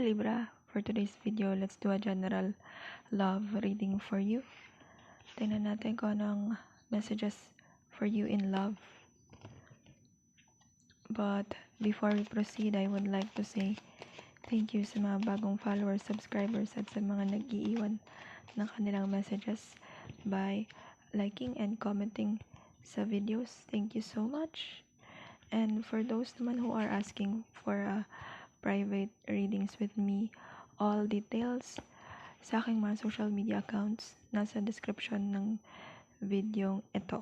Libra, for today's video, let's do a general love reading for you. Tingnan natin kung anong messages for you in love. But before we proceed, I would like to say thank you sa mga bagong followers, subscribers, at sa mga nag-iiwan ng kanilang messages by liking and commenting sa videos. Thank you so much. And for those naman who are asking for private readings with me, all details sa aking mga social media accounts nasa description ng video ito.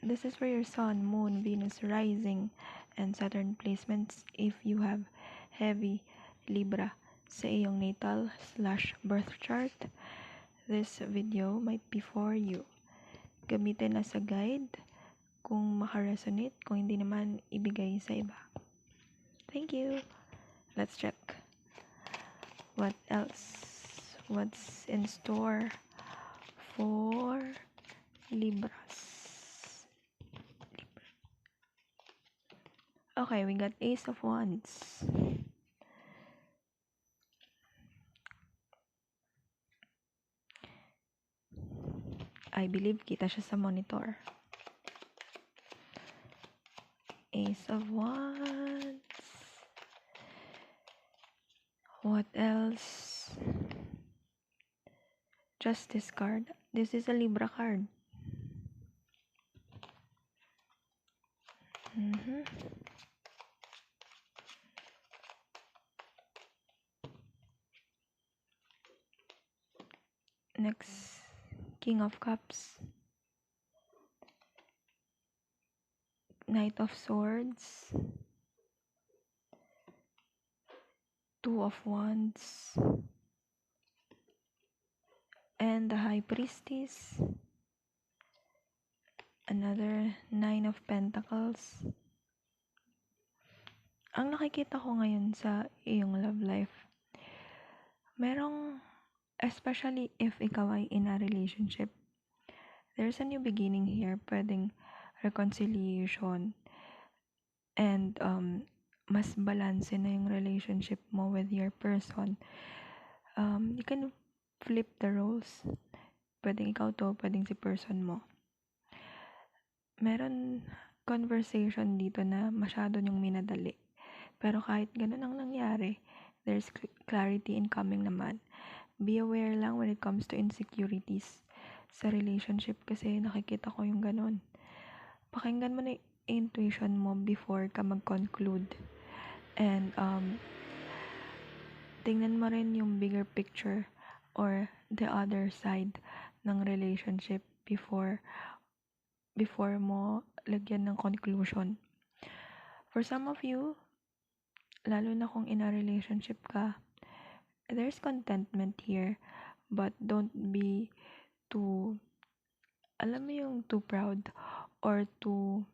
This is for your Sun, Moon, Venus, Rising, and Saturn placements if you have heavy Libra sa iyong natal/birth chart. This video might be for you. Gamitin as a guide kung makaresonate, kung hindi naman ibigay sa iba. Thank you. Let's check. What else? What's in store for Libras? Okay, we got Ace of Wands. I believe kita siya sa monitor. Ace of Wands. What else? Justice card. This is a Libra card. Next, King of Cups. Knight of Swords. Two of Wands. And the High Priestess. Another Nine of Pentacles. Ang nakikita ko ngayon sa iyong love life, merong, especially if ikaw ay in a relationship, there's a new beginning here. Pwedeng reconciliation and mas balance na yung relationship mo with your person. You can flip the roles. Pwedeng ikaw to, pwedeng si person mo. Meron conversation dito na masyado nyong minadali. Pero kahit ganun ang nangyari, there's clarity incoming naman. Be aware lang when it comes to insecurities sa relationship kasi nakikita ko yung ganun. Pakinggan mo na intuition mo before ka mag-conclude. And tingnan mo rin yung bigger picture or the other side ng relationship before mo lagyan ng conclusion. For some of you, lalo na kung in a relationship ka, there's contentment here, but don't be too, alam mo yung too proud or too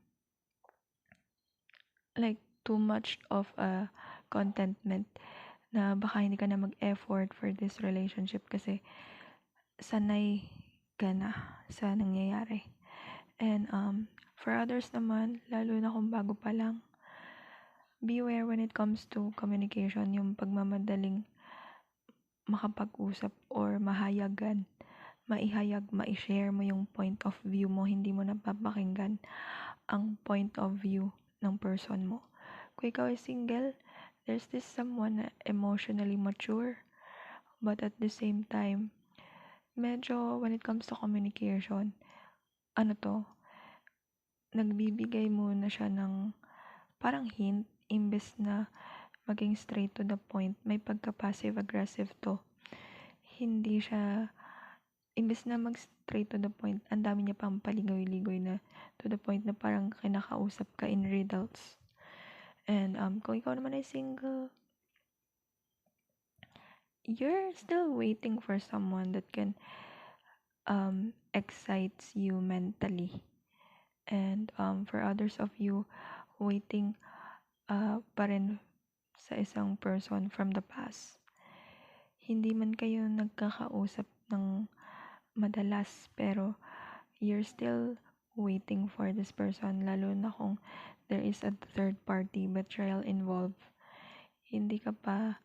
much of a contentment na baka hindi ka na mag-effort for this relationship kasi sanay ka na sa nangyayari. And for others naman, lalo na kung bago pa lang, beware when it comes to communication, yung pagmamadaling makapag-usap or maihayag, mai-share mo yung point of view mo, hindi mo napapakinggan ang point of view ng person mo. Kung ikaw ay single, there's this someone na emotionally mature, but at the same time, medyo when it comes to communication, nagbibigay muna siya ng parang hint, imbes na maging straight to the point, may pagka passive-aggressive to. Hindi siya, imbes na mag-straight to the point, ang dami niya pang paligoy-ligoy na to the point na parang kinakausap ka in riddles. And kung ikaw naman ay single, you're still waiting for someone that can excites you mentally. And for others of you, waiting pa rin sa isang person from the past. Hindi man kayo nagkakausap ng madalas, pero you're still waiting for this person, lalo na kung there is a third party betrayal involved. Hindi ka pa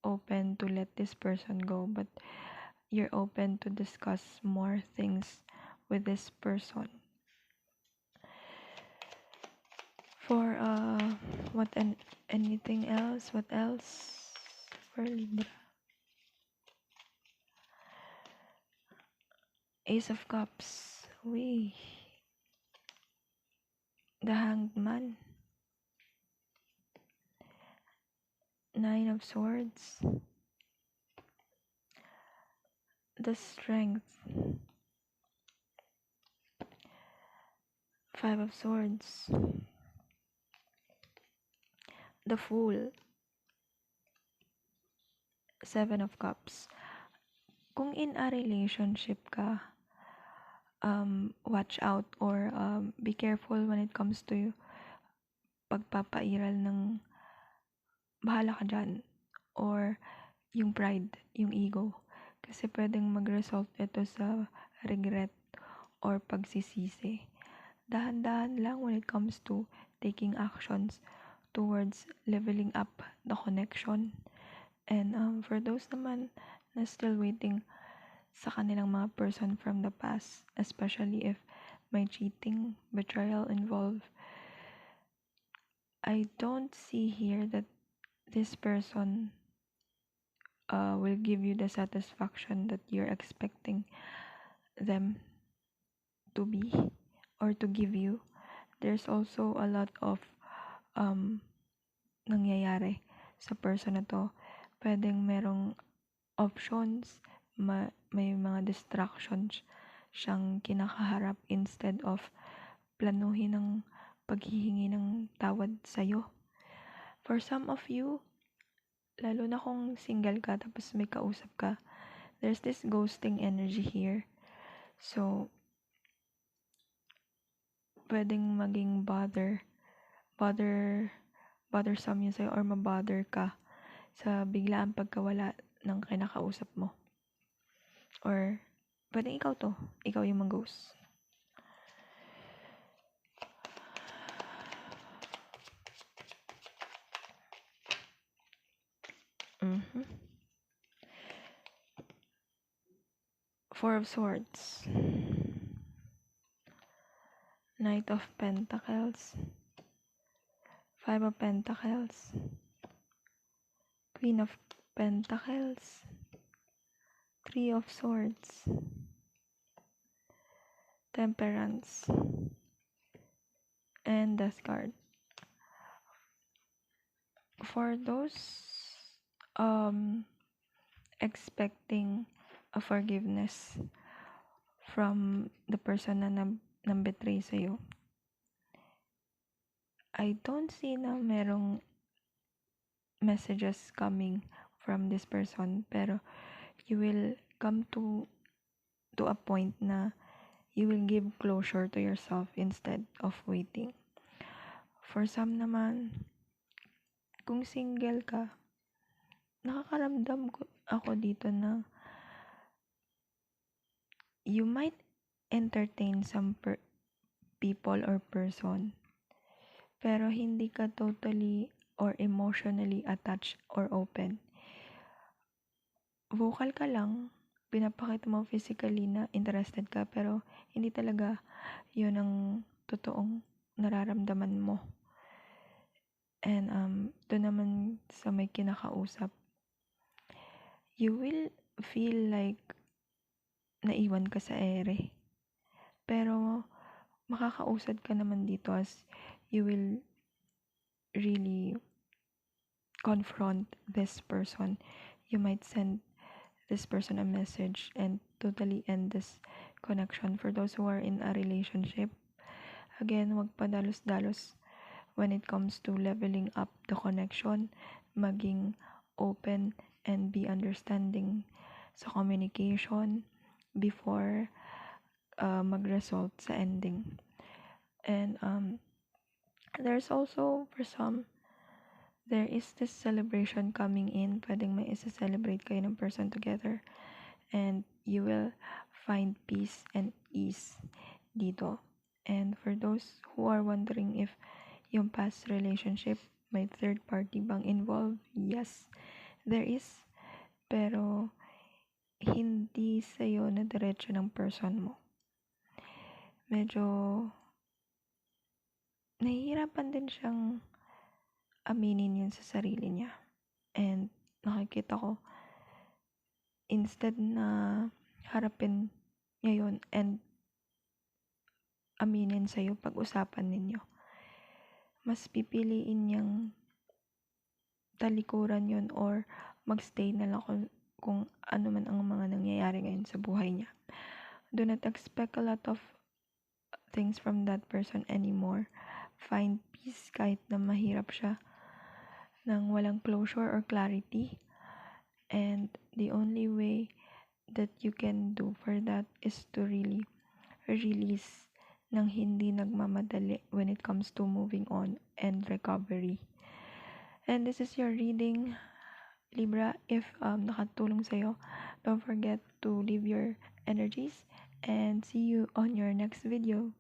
open to let this person go, but you're open to discuss more things with this person. For anything else? What else for Libra? Ace of Cups. The Hanged Man. Nine of Swords. The Strength. Five of Swords. The Fool. Seven of Cups. Kung in a relationship ka, watch out or be careful when it comes to pagpapairal ng bahala ka dyan or yung pride, yung ego. Kasi pwedeng mag-result ito sa regret or pagsisisi. Dahan-dahan lang when it comes to taking actions towards leveling up the connection. And for those naman na still waiting sa kanilang mga person from the past, especially if may cheating, betrayal involved, I don't see here that this person will give you the satisfaction that you're expecting them to be or to give you. There's also a lot of nangyayari sa person na to. Pwedeng merong options, may mga distractions siyang kinakaharap instead of planuhin ng paghihingi ng tawad sa'yo. For some of you, lalo na kung single ka tapos may kausap ka, there's this ghosting energy here. So, pwedeng maging bothersome yun sa'yo or mabother ka sa biglaan pagkawala ng kinakausap mo. Or, pwedeng ikaw yung mag-ghost. Four of Swords. Knight of Pentacles. Five of Pentacles. Queen of Pentacles. Three of Swords. Temperance. And Death card. For those expecting a forgiveness from the person na nambetray sa'yo, I don't see na merong messages coming from this person, pero you will come to a point na you will give closure to yourself instead of waiting. For some naman, kung single ka, nakakaramdam ako dito na you might entertain some people or person, pero hindi ka totally or emotionally attached or open. Vocal ka lang, pinapakita mo physically na interested ka, pero hindi talaga yun ang totoong nararamdaman mo. And doon naman sa may kinakausap, you will feel like naiwan ka sa ere. Pero makakausad ka naman dito as you will really confront this person. You might send this person a message and totally end this connection. For those who are in a relationship, again, wag padalos-dalos when it comes to leveling up the connection, maging open and be understanding sa communication before mag-result sa ending. And there's also, for some, there is this celebration coming in. Pwedeng may isa-celebrate kayo ng person together. And you will find peace and ease dito. And for those who are wondering if yung past relationship, may third party bang involved? Yes, there is, pero hindi sa'yo na diretso ng person mo. Medyo nahihirapan din siyang aminin yun sa sarili niya. And nakikita ko, instead na harapin niya yun and aminin sa'yo, pag-usapan ninyo, mas pipiliin niyang talikuran yun or magstay na lang kung ano man ang mga nangyayari ngayon sa buhay niya. Do not expect a lot of things from that person anymore. Find peace kahit na mahirap siya, nang walang closure or clarity. And the only way that you can do for that is to really release ng hindi nagmamadali when it comes to moving on and recovery. And this is your reading, Libra. If nakatulong sa'yo, don't forget to leave your energies and see you on your next video.